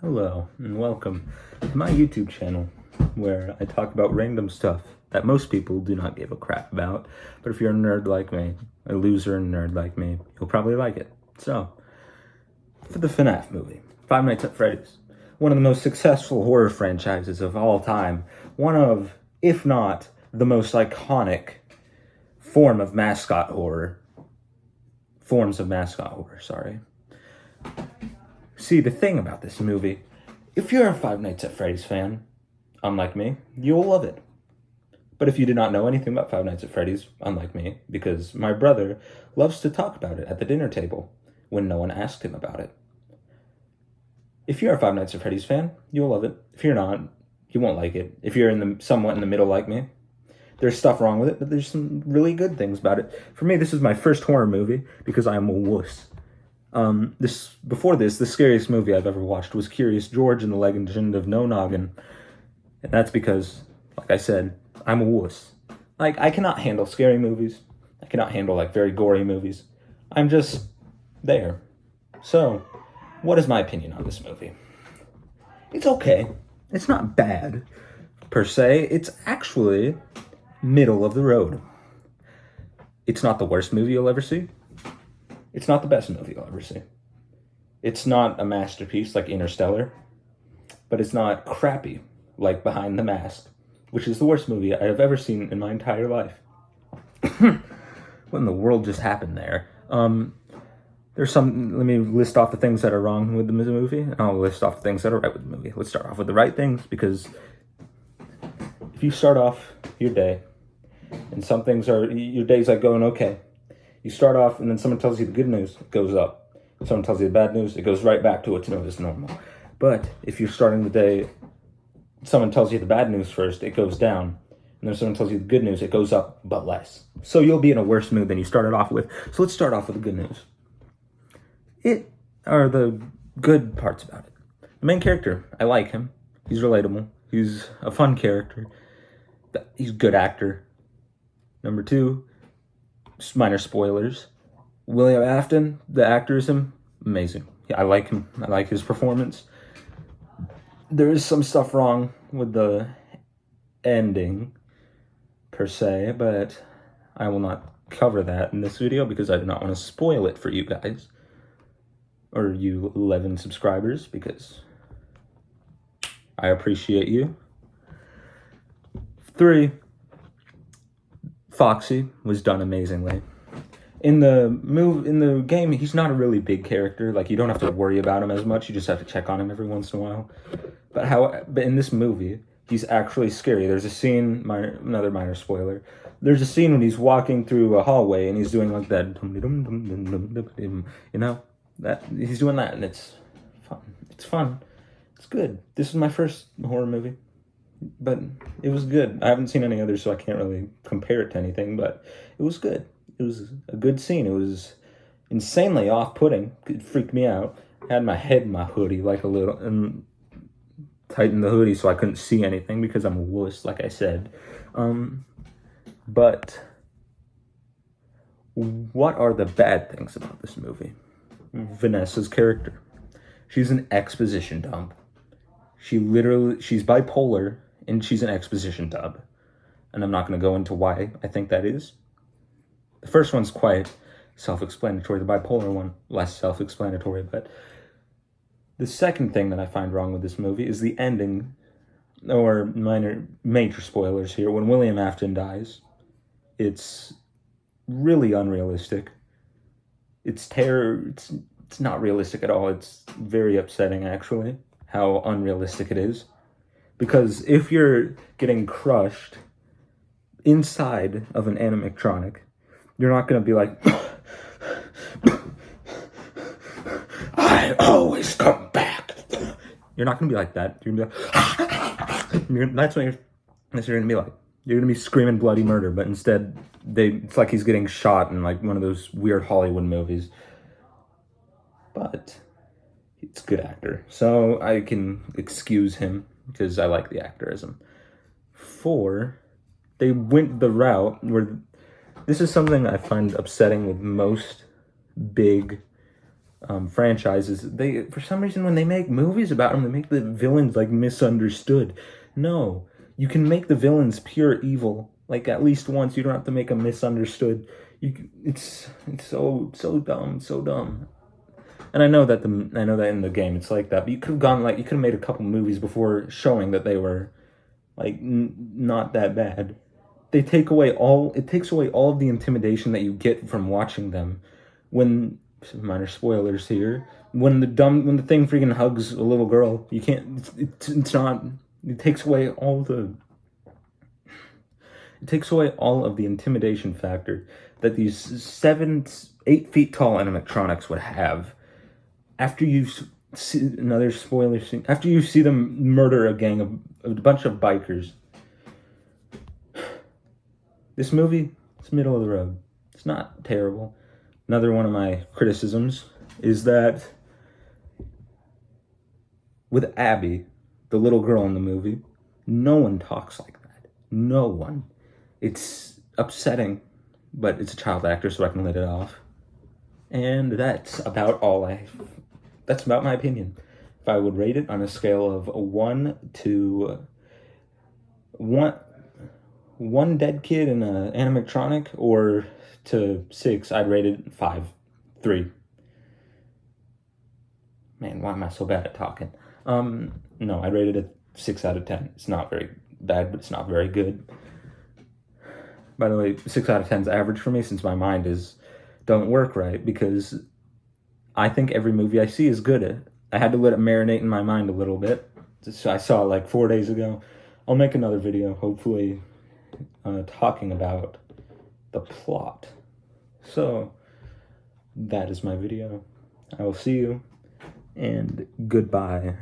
Hello, and welcome to my YouTube channel, where I talk about random stuff that most people do not give a crap about. But if you're a nerd like me, a loser nerd like me, you'll probably like it. So, for the Fnaf movie, Five Nights at Freddy's, one of the most successful horror franchises of all time, one of, if not, the most iconic forms of mascot horror, sorry. See, the thing about this movie, if you're a Five Nights at Freddy's fan, unlike me, you'll love it. But if you do not know anything about Five Nights at Freddy's, unlike me, because my brother loves to talk about it at the dinner table when no one asked him about it. If you're a Five Nights at Freddy's fan, you'll love it. If you're not, you won't like it. If you're somewhat in the middle like me, there's stuff wrong with it, but there's some really good things about it. For me, this is my first horror movie because I am a wuss. The scariest movie I've ever watched was Curious George and the Legend of No Noggin. And that's because, like I said, I'm a wuss. I cannot handle scary movies. I cannot handle, very gory movies. I'm just there. So, what is my opinion on this movie? It's okay. It's not bad, per se. It's actually middle of the road. It's not the worst movie you'll ever see. It's not the best movie you'll ever see. It's not a masterpiece like Interstellar, but it's not crappy like Behind the Mask, which is the worst movie I have ever seen in my entire life. What in the world just happened there? Let me list off the things that are wrong with the movie, and I'll list off the things that are right with the movie. Let's start off with the right things, because if you start off your day, and your day's going okay, you start off, and then someone tells you the good news, it goes up. Someone tells you the bad news, it goes right back to what's known as normal. But if you're starting the day, someone tells you the bad news first, it goes down. And then someone tells you the good news, it goes up, but less. So you'll be in a worse mood than you started off with. So let's start off with the good news. It are the good parts about it. The main character, I like him. He's relatable. He's a fun character. He's a good actor. Number two, minor spoilers. William Afton, the actor, is amazing. I like him. I like his performance. There is some stuff wrong with the ending, per se, but I will not cover that in this video because I do not want to spoil it for you guys, or you 11 subscribers, because I appreciate you. 3, Foxy was done amazingly. In the game, he's not a really big character. You don't have to worry about him as much. You just have to check on him every once in a while. But in this movie, he's actually scary. There's a scene, another minor spoiler. There's a scene when he's walking through a hallway and he's doing that, that he's doing that, and it's fun. It's fun. It's good. This is my first horror movie, but it was good. I haven't seen any others, so I can't really compare it to anything, but it was good. It was a good scene. It was insanely off-putting. It freaked me out. I had my head in my hoodie and tightened the hoodie so I couldn't see anything because I'm a wuss, like I said. But what are the bad things about this movie? Vanessa's character. She's an exposition dump. She's bipolar, and she's an exposition dump. And I'm not going to go into why I think that is. The first one's quite self-explanatory. The bipolar one, less self-explanatory. But the second thing that I find wrong with this movie is the ending, or major spoilers here. When William Afton dies, it's really unrealistic. It's not realistic at all. It's very upsetting, actually, how unrealistic it is. Because if you're getting crushed inside of an animatronic, you're not going to be like, I always come back. You're not going to be like that. You're going to be like, that's what you're going to be like. You're going to be screaming bloody murder, but instead, it's like he's getting shot in one of those weird Hollywood movies. But it's a good actor, so I can excuse him because I like the actorism. 4, they went the route where, this is something I find upsetting with most big franchises, they, for some reason, when they make movies about them, they make the villains like misunderstood. No, you can make the villains pure evil, like at least once. You don't have to make them misunderstood. It's so dumb, so dumb. And I know that in the game it's like that, but you could have gone like you could have made a couple movies before showing that they were like not that bad. They take away all it takes away all of the intimidation that you get from watching them. When some minor spoilers here, when the thing freaking hugs a little girl, you can't. It's not. It takes away all the. It takes away all of the intimidation factor that these 8 feet tall animatronics would have after you see another spoiler scene, after you see them murder a bunch of bikers. This movie, it's middle of the road. It's not terrible. Another one of my criticisms is that with Abby, the little girl in the movie, no one talks like that. No one. It's upsetting, but it's a child actor, so I can let it off. And that's about my opinion. If I would rate it on a scale of 1 dead kid in an animatronic, or to 6, I'd rate it 5, 3. Man, why am I so bad at talking? No, I'd rate it a 6 out of 10. It's not very bad, but it's not very good. By the way, 6 out of 10 is average for me, since my mind don't work right, because I think every movie I see is good. I had to let it marinate in my mind a little bit. I saw it like 4 days ago. I'll make another video, hopefully, talking about the plot. So, that is my video. I will see you, and goodbye.